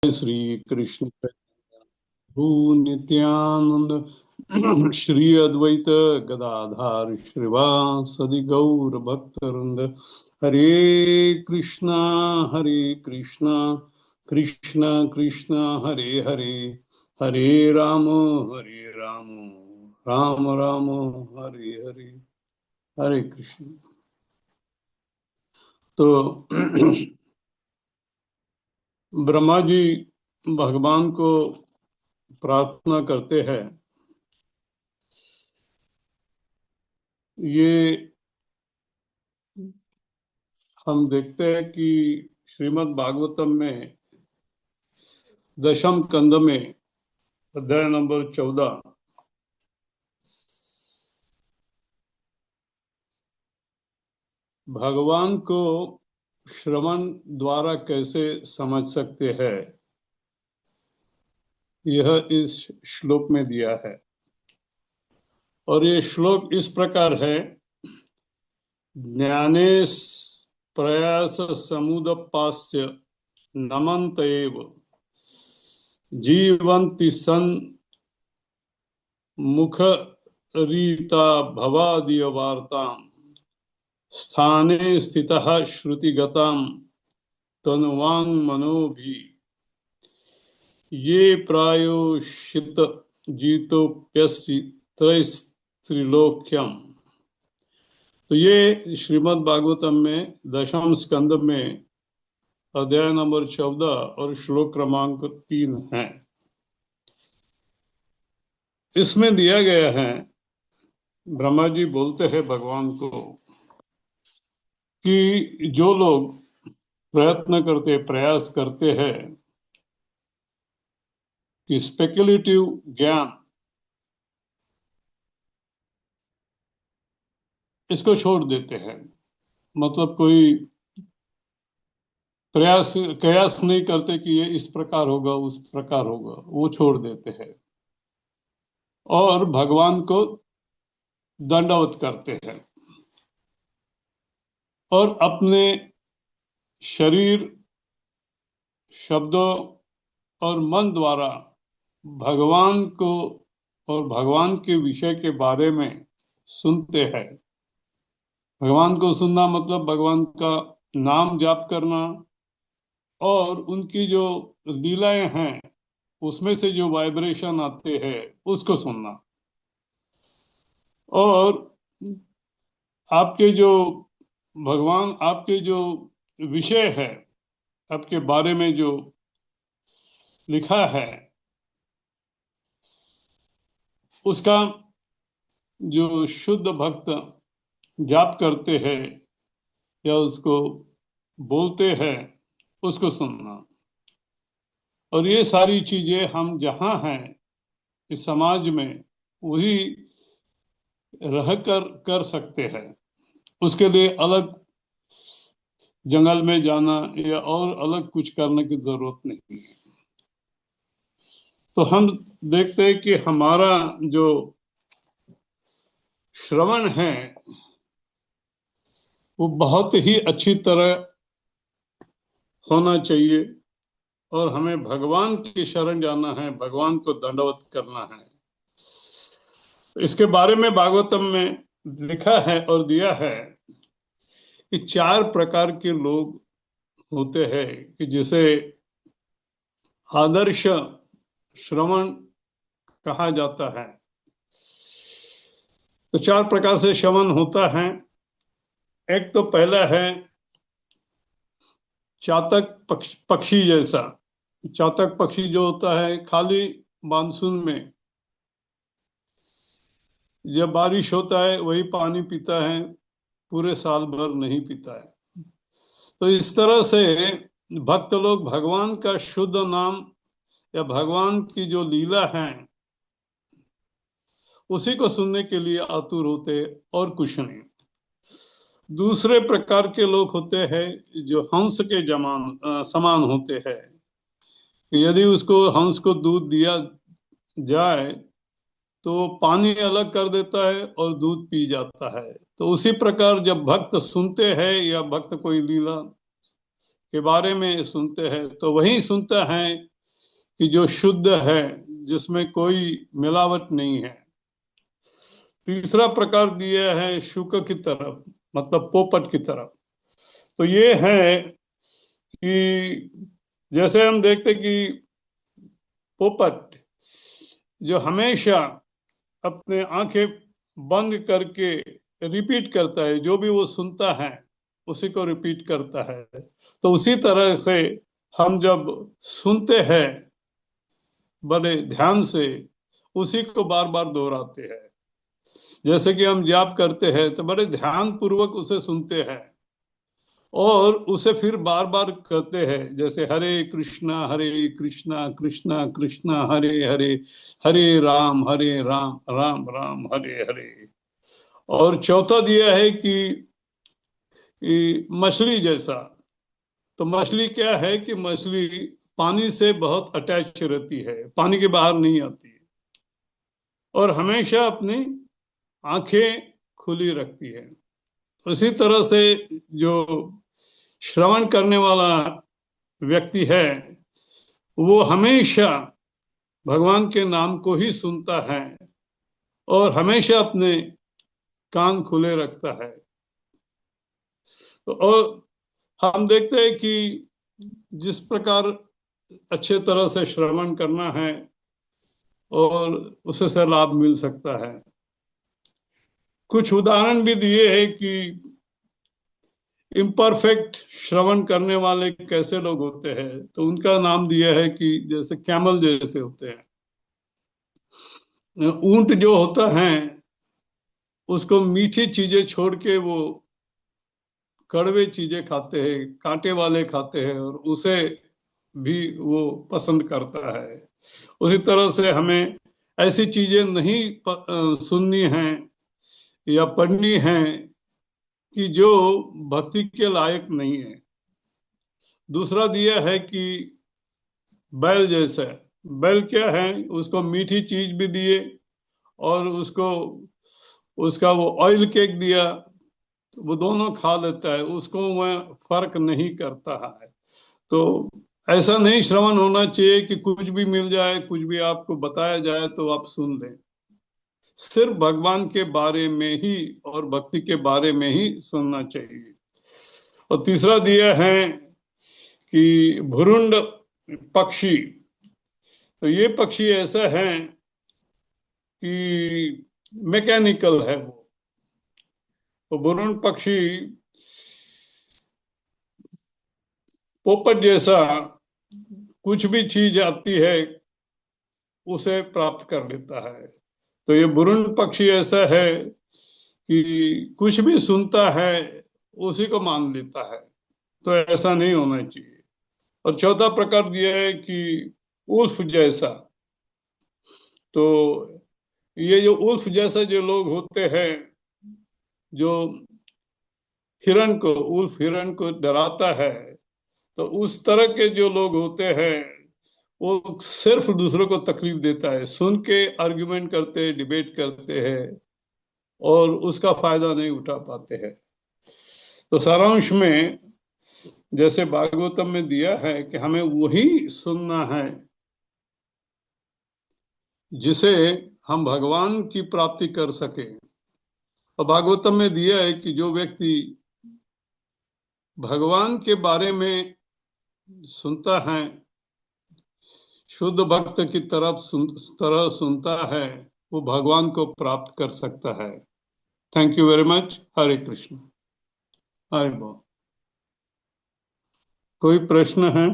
श्री कृष्ण प्रभु नित्यानंद श्री अद्वैत गदाधार श्रीवासदि गौर भक्तवृंद। हरे कृष्णा कृष्णा कृष्णा हरे हरे, हरे राम राम राम राम हरे हरे। हरे कृष्ण। तो ब्रह्मा जी भगवान को प्रार्थना करते हैं। ये हम देखते हैं कि श्रीमद् भागवतम में दशम कंद में अध्याय नंबर 14 भगवान को श्रवण द्वारा कैसे समझ सकते हैं, यह इस श्लोक में दिया है। और ये श्लोक इस प्रकार है। ज्ञाने प्रयास समुदपास्य नमन्त एव जीवन्ति सन मुख रीता भवादिय वार्ताम स्थाने स्थितः श्रुतिगताम तनुवांग मनोभि ये प्रायोषित जीतोप्यसि त्रैस्त्रिलोक्यम। तो ये श्रीमद् भागवतम में दशम स्कंद में अध्याय नंबर 14 और श्लोक क्रमांक 3 है। इसमें दिया गया है, ब्रह्मा जी बोलते हैं भगवान को कि जो लोग प्रयास करते हैं कि स्पेक्युलेटिव ज्ञान इसको छोड़ देते हैं, मतलब कोई प्रयास कयास नहीं करते कि ये इस प्रकार होगा उस प्रकार होगा, वो छोड़ देते हैं और भगवान को दंडवत करते हैं और अपने शरीर, शब्दों और मन द्वारा भगवान को और भगवान के विषय के बारे में सुनते हैं। भगवान को सुनना मतलब भगवान का नाम जाप करना और उनकी जो लीलाएं हैं उसमें से जो वाइब्रेशन आते हैं उसको सुनना। और आपके जो भगवान आपके जो विषय है, आपके बारे में जो लिखा है उसका जो शुद्ध भक्त जाप करते हैं या उसको बोलते हैं उसको सुनना। और ये सारी चीजें हम जहाँ हैं इस समाज में वही रह कर सकते हैं। उसके लिए अलग जंगल में जाना या और अलग कुछ करने की जरूरत नहीं है। तो हम देखते हैं कि हमारा जो श्रवण है वो बहुत ही अच्छी तरह होना चाहिए और हमें भगवान की शरण जाना है, भगवान को दंडवत करना है। इसके बारे में भागवतम में लिखा है और दिया है कि 4 प्रकार के लोग होते हैं कि जिसे आदर्श श्रवण कहा जाता है। तो 4 प्रकार से श्रवण होता है। एक तो पहला है चातक पक्षी जैसा। चातक पक्षी जो होता है खाली मानसून में जब बारिश होता है वही पानी पीता है, पूरे साल भर नहीं पीता है। तो इस तरह से भक्त लोग भगवान का शुद्ध नाम या भगवान की जो लीला है उसी को सुनने के लिए आतुर होते और कुछ नहीं। दूसरे प्रकार के लोग होते हैं जो हंस के समान होते हैं। यदि उसको हंस को दूध दिया जाए तो पानी अलग कर देता है और दूध पी जाता है। तो उसी प्रकार जब भक्त सुनते हैं या भक्त कोई लीला के बारे में सुनते हैं तो वही सुनता है कि जो शुद्ध है, जिसमें कोई मिलावट नहीं है। तीसरा प्रकार दिया है शुक की तरफ, मतलब पोपट की तरफ। तो ये है कि जैसे हम देखते कि पोपट जो हमेशा अपने आंखें बंद करके रिपीट करता है, जो भी वो सुनता है उसी को रिपीट करता है। तो उसी तरह से हम जब सुनते हैं बड़े ध्यान से, उसी को बार बार दोहराते हैं। जैसे कि हम जाप करते हैं तो बड़े ध्यान पूर्वक उसे सुनते हैं और उसे फिर बार बार कहते हैं, जैसे हरे कृष्णा कृष्णा कृष्णा हरे हरे, हरे राम राम राम हरे हरे। और चौथा दिया है कि मछली जैसा। तो मछली क्या है कि मछली पानी से बहुत अटैच रहती है, पानी के बाहर नहीं आती है और हमेशा अपनी आंखें खुली रखती है। उसी तरह से जो श्रवण करने वाला व्यक्ति है, वो हमेशा भगवान के नाम को ही सुनता है और हमेशा अपने कान खुले रखता है। और हम देखते हैं कि जिस प्रकार अच्छे तरह से श्रवण करना है और उससे से लाभ मिल सकता है। कुछ उदाहरण भी दिए हैं कि इम्परफेक्ट श्रवण करने वाले कैसे लोग होते हैं। तो उनका नाम दिया है कि जैसे कैमल जैसे होते हैं। ऊंट जो होता है उसको मीठी चीजें छोड़ के वो कड़वे चीजें खाते हैं, कांटे वाले खाते हैं और उसे भी वो पसंद करता है। उसी तरह से हमें ऐसी चीजें नहीं सुननी है या पढ़नी है कि जो भक्ति के लायक नहीं है। दूसरा दिया है कि बैल जैसा है। बैल क्या है, उसको मीठी चीज भी दिए और उसको उसका वो ऑयल केक दिया तो वो दोनों खा लेता है, उसको वह फर्क नहीं करता है। तो ऐसा नहीं श्रवण होना चाहिए कि कुछ भी मिल जाए, कुछ भी आपको बताया जाए तो आप सुन लें। सिर्फ भगवान के बारे में ही और भक्ति के बारे में ही सुनना चाहिए। और तीसरा दिया है कि भुरुंड पक्षी। तो ये पक्षी ऐसा है कि मैकेनिकल है वो। तो भुरुंड पक्षी पोपट जैसा कुछ भी चीज आती है उसे प्राप्त कर लेता है। तो ये भुरुंड पक्षी ऐसा है कि कुछ भी सुनता है उसी को मान लेता है। तो ऐसा नहीं होना चाहिए। और चौथा प्रकार दिया है कि उल्फ जैसा। तो ये जो उल्फ जैसा जो लोग होते हैं, जो उल्फ हिरण को डराता है, तो उस तरह के जो लोग होते हैं वो सिर्फ दूसरों को तकलीफ देता है, सुन के आर्ग्यूमेंट करते हैं, डिबेट करते हैं और उसका फायदा नहीं उठा पाते हैं। तो सारांश में जैसे भागवतम में दिया है कि हमें वही सुनना है जिसे हम भगवान की प्राप्ति कर सके। और भागवतम में दिया है कि जो व्यक्ति भगवान के बारे में सुनता है, शुद्ध भक्त की तरह सुनता है, वो भगवान को प्राप्त कर सकता है। Thank you very much. Hare Krishna. Hare बोल। कोई प्रश्न है?